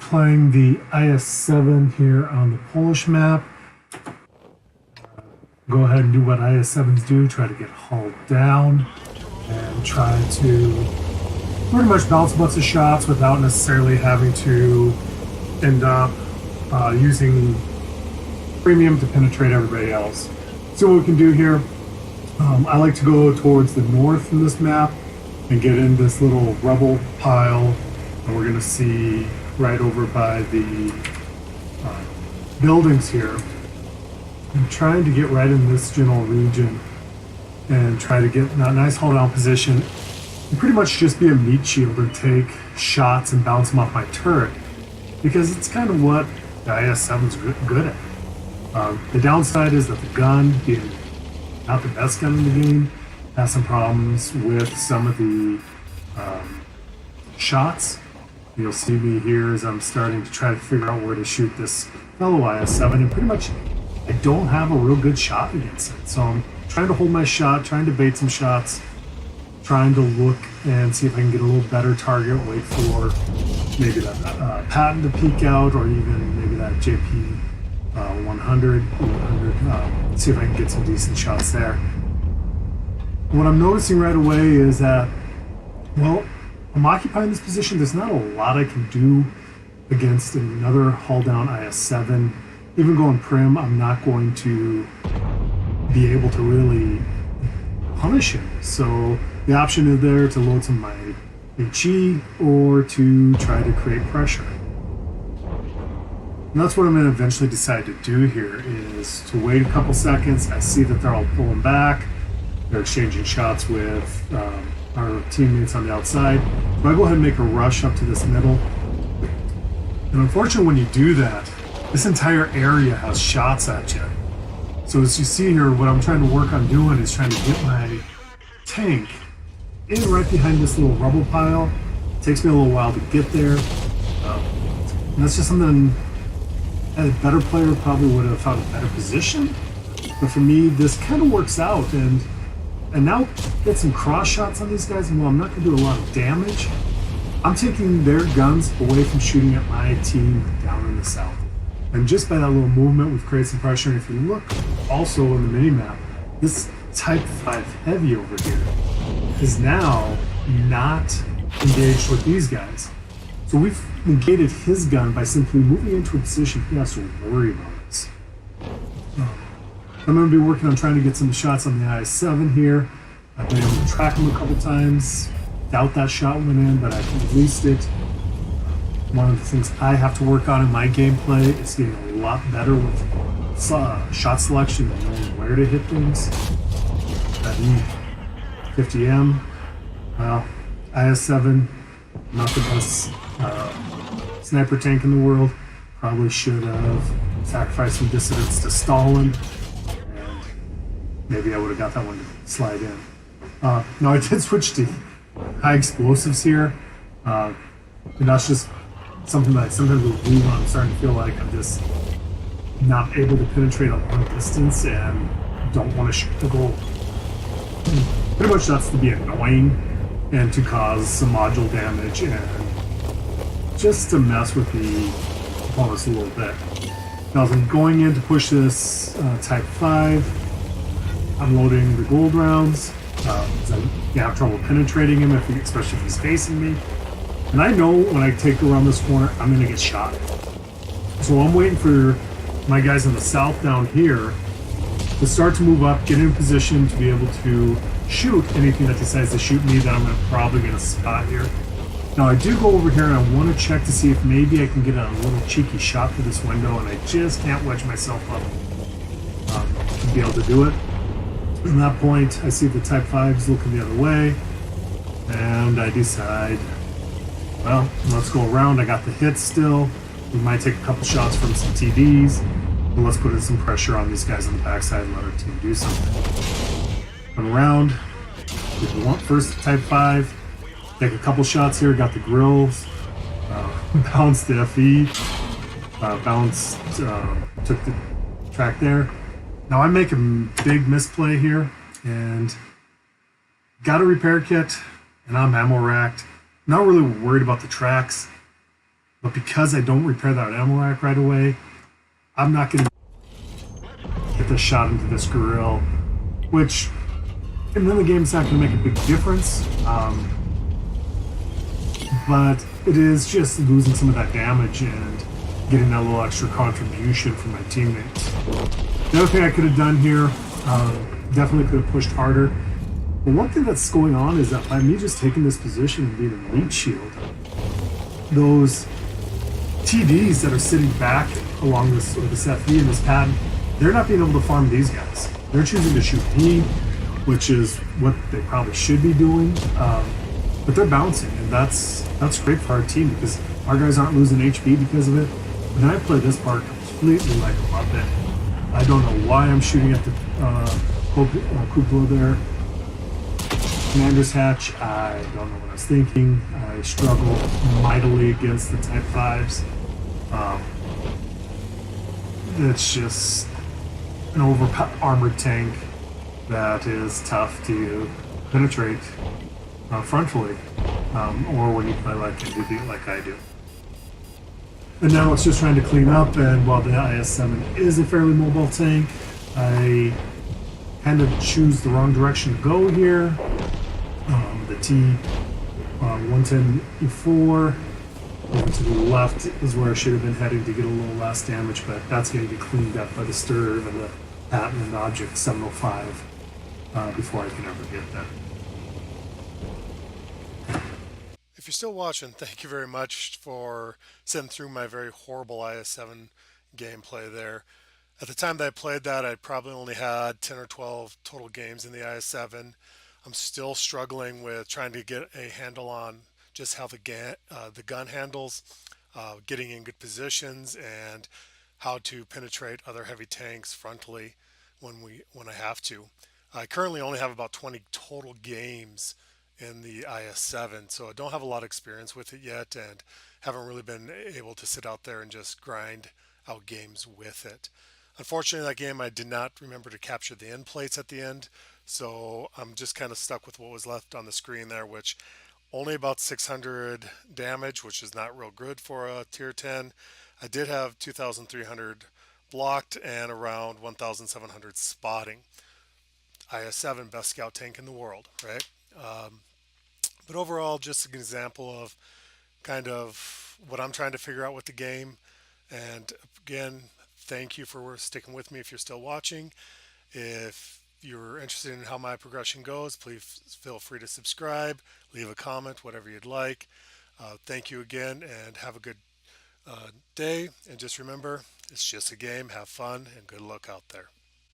playing the IS7 here on the Polish map. Go ahead and do what IS7s do, try to get hulled down and try to pretty much bounce a bunch of shots without necessarily having to end up using premium to penetrate everybody else. So what we can do here, I like to go towards the north in this map and get in this little rubble pile, and we're going to see right over by the buildings here. I'm trying to get right in this general region and try to get a nice hold down position and pretty much just be a meat shield and take shots and bounce them off my turret, because it's kind of what the IS-7's good at. The downside is that the gun, being not the best gun in the game, has some problems with some of the shots. You'll see me here as I'm starting to try to figure out where to shoot this fellow IS-7, and pretty much I don't have a real good shot against it. So I'm trying to hold my shot, trying to bait some shots, trying to look and see if I can get a little better target, wait for maybe that patent to peek out, or even maybe that JP 100, see if I can get some decent shots there. What I'm noticing right away is that, well, I'm occupying this position. There's not a lot I can do against another hull down IS-7. Even going prim, I'm not going to be able to really punish him. So the option is there to load some of my HE or to try to create pressure. And that's what I'm going to eventually decide to do here, is to wait a couple seconds. I see that they're all pulling back. They're exchanging shots with our teammates on the outside. So I go ahead and make a rush up to this middle. And unfortunately, when you do that, this entire area has shots at you. So as you see here, what I'm trying to work on doing is trying to get my tank in right behind this little rubble pile. It takes me a little while to get there. And that's just something a better player probably would have found a better position. But for me, this kind of works out. And now get some cross shots on these guys, and while I'm not going to do a lot of damage, I'm taking their guns away from shooting at my team down in the south. And just by that little movement, we've created some pressure. And if you look also on the mini-map, this Type 5 Heavy over here is now not engaged with these guys. So we've negated his gun by simply moving into a position he has to worry about us. I'm going to be working on trying to get some shots on the IS-7 here. I've been able to track him a couple times. Doubt that shot went in, but I released it. One of the things I have to work on in my gameplay is getting a lot better with shot selection and knowing where to hit things. That E50M, well, IS-7, not the best sniper tank in the world. Probably should have sacrificed some dissidents to Stalin, and maybe I would have got that one to slide in. Now I did switch to high explosives here, and that's just something that I sometimes will do when I'm starting to feel like I'm just not able to penetrate a long distance and don't want to shoot the goal. Pretty much that's to be annoying and to cause some module damage and just to mess with the opponents a little bit. Now as I'm going in to push this Type 5, I'm loading the gold rounds. You have trouble penetrating him, especially if he's facing me. And I know when I take around this corner, I'm going to get shot. So I'm waiting for my guys in the south down here to start to move up, get in position to be able to shoot anything that decides to shoot me that I'm probably going to spot here. Now I do go over here and I want to check to see if maybe I can get a little cheeky shot through this window, and I just can't wedge myself up to be able to do it. At that point, I see the Type 5s looking the other way, and I decide, well, let's go around. I got the hit still. We might take a couple shots from some TDs, but let's put in some pressure on these guys on the backside and let our team do something. Come around. If we want first Type 5, take a couple shots here. Got the grills. Bounced the FE. Took the track there. Now I make a big misplay here, and got a repair kit, and I'm ammo racked. Not really worried about the tracks, But because I don't repair that ammo rack right away, I'm not going to get the shot into this grill, which, and then the game's not going to make a big difference. But it is just losing some of that damage and getting that little extra contribution from my teammates. The other thing I could have done here, definitely could have pushed harder. But one thing that's going on is that by me just taking this position and being a meat shield, those TDs that are sitting back along this FV and this pad, they're not being able to farm these guys. They're choosing to shoot me, which is what they probably should be doing. But they're bouncing, and that's great for our team because our guys aren't losing HP because of it. And I play this part completely like a puppet. I don't know why I'm shooting at the cupola there. Commander's hatch, I don't know what I was thinking. I struggle mightily against the Type 5s. It's just an over-armored tank that is tough to penetrate frontally, or when you play like I do. And now it's just trying to clean up, and while the IS7 is a fairly mobile tank, I kind of choose the wrong direction to go here. The T110E4 over to the left is where I should have been heading to get a little less damage, but that's going to get cleaned up by the Stirve and the Patent and Object 705 before I can ever get there. If you're still watching, thank you very much for sitting through my very horrible IS7 gameplay there. At the time that I played that, I probably only had 10 or 12 total games in the IS7. I'm still struggling with trying to get a handle on just how the gun handles, getting in good positions, and how to penetrate other heavy tanks frontally when I have to. I currently only have about 20 total games in the IS7, so I don't have a lot of experience with it yet, and haven't really been able to sit out there and just grind out games with it. Unfortunately, that game I did not remember to capture the end plates at the end, so I'm just kind of stuck with what was left on the screen there, which only about 600 damage, which is not real good for a tier 10. I did have 2,300 blocked and around 1,700 spotting. IS7, best scout tank in the world, right? But overall, just an example of kind of what I'm trying to figure out with the game. And again, thank you for sticking with me if you're still watching. If you're interested in how my progression goes, please feel free to subscribe, leave a comment, whatever you'd like. Thank you again, and have a good day. And just remember, it's just a game. Have fun, and good luck out there.